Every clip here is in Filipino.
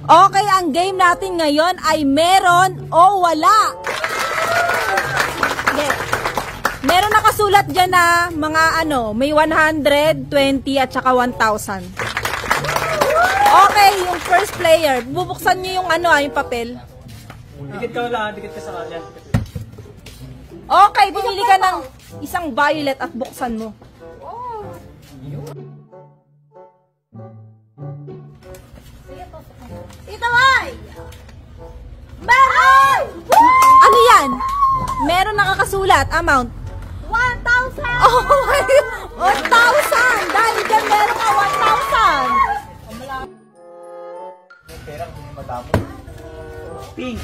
Okay, ang game natin ngayon ay meron o wala. Okay. Meron nakasulat dyan na mga may 100, 20 at saka 1,000. Okay, yung first player. Bubuksan nyo yung yung papel. Dikit ka wala, dikit ka sa kanya. Okay, pumili ka ng isang violet at buksan mo. Ito ay! Meron! Ano yan? Meron nakakasulat. Amount? 1,000! Oh my God! 1,000! Dahil dyan meron ka 1,000! Pera, hindi madamo. Pink!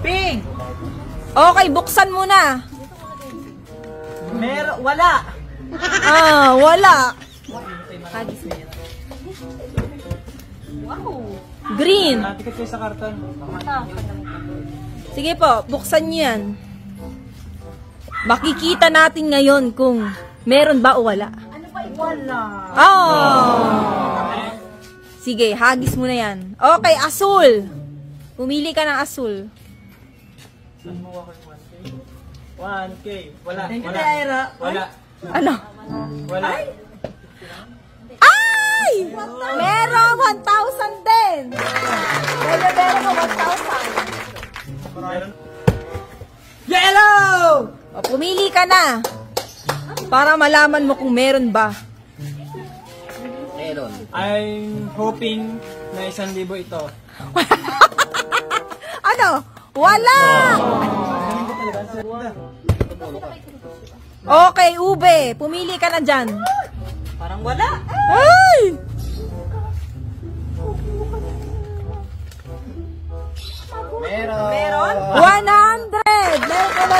Pink! Okay, buksan mo na. Meron, wala! Wala. Wow. Green. Dikit kayo sa karton. Sige po, buksan niyo yan. Makikita natin ngayon kung meron ba o wala. Ano ba? Wala. Sige, hagis mo na yan. Okay, asul. Pumili ka ng asul. Saan mo ako 1K? Wala. Wala. Ano? Wala. Ay! Meron 1,000 din. Meron ka 1,000. Meron. Yellow! O, pumili ka na. Para malaman mo kung meron ba. Meron. I'm hoping na 1,000 ito. Ano? Wala! Okay, ube. Pumili ka na dyan. Parang wala. Ay! Meron. Meron? 100! Meron ka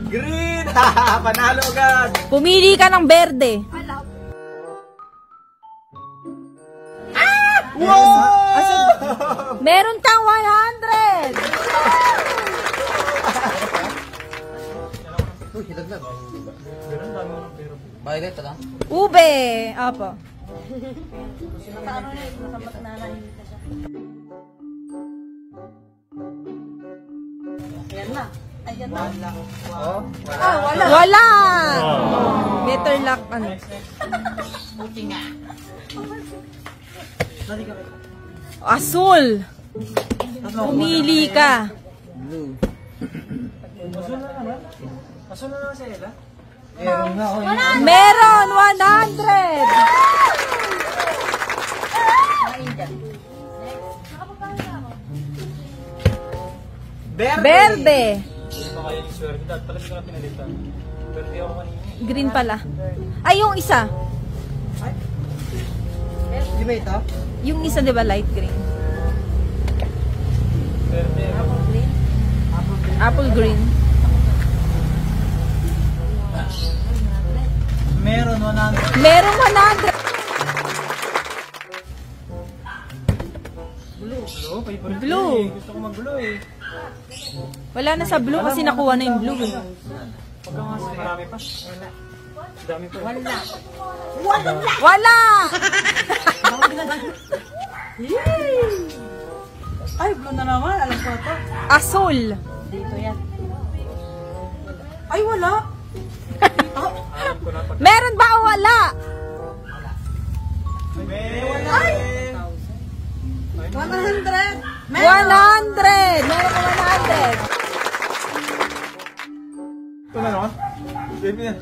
100. Green! Panalo agad! Pumili ka ng berde. Wow! Meron kang 100! Uy, hilaglag. Violet, lang. Ube. Apo. Ayan na. Ayan na. Oh, Wala. Wala! Better luck. Asul. Pumili ka. Blue. Aso na lang sa Ella? Meron na ako. Meron 100! Berde. Hindi ba kayo yung swerte? Dahil pala ko na pinalitan. Pero di ako kanina. Green pala. Ay, yung isa. Di ba ito? Yung isa, di ba, light green? Swerte. Apple green. Meron 100. Meron 100. Blue, favorite Blue. ko eh. Gusto ko mag-blue eh. Wala na sa blue kasi nakuha na yung blue. Pagka nga sa marami pa. Dami pa. Wala. Wala! Ay, blue na naman. Alam ko ito. Asul. Dito yan. Ay, wala. Alam ko na pag... Meron ba o wala? Meron. 100. 100! Meron ka 100. Ito na naman. Baby na.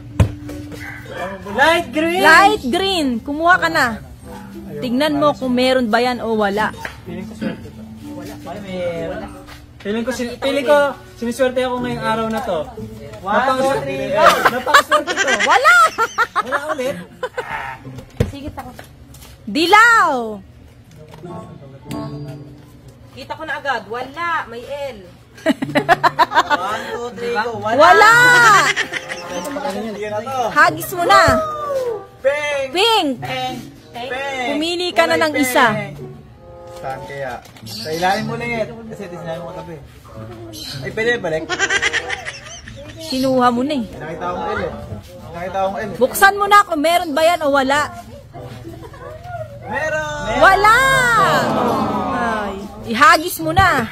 Light green! Light green. Kumuha ka na. Tignan mo kung meron ba yan o wala. Feeling ko swerte to. Wala. Ay, meron. Feeling ko siniswerte ako ngayong araw na to. 1, 2, 3, go! Napakaswerte to. Wala! Wala ulit. Sige, tako. Dilaw! Kita ko na agad. Wala. May L. 1, 2, 3, go! Wala! Hindi na to. Hagis mo na. Pink! Pink! Pink! Pink! Pumili ka na ng isa. Saan kaya? Sa ilalim mo ulit. Kasi di sinabi mo katabi. Ay, pwede balik. Kinuha mo na eh. Nakita akong L eh. Nakita akong L eh. Buksan mo na kung meron ba yan o wala. Meron! Wala! Ay, ihagis mo na.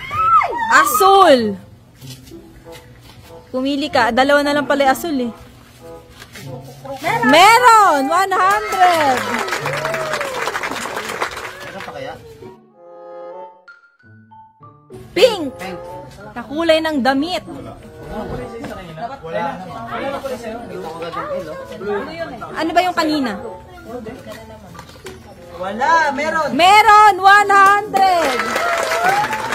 Asul. Pumili ka. Dalawa na lang pala yung asul eh. Meron! 100! Meron pa kaya? Pink! Kakulay ng damit. Wala. Dito ko agad yung L oh. Ano ba yung kanina? Wala! Meron! Meron! 100!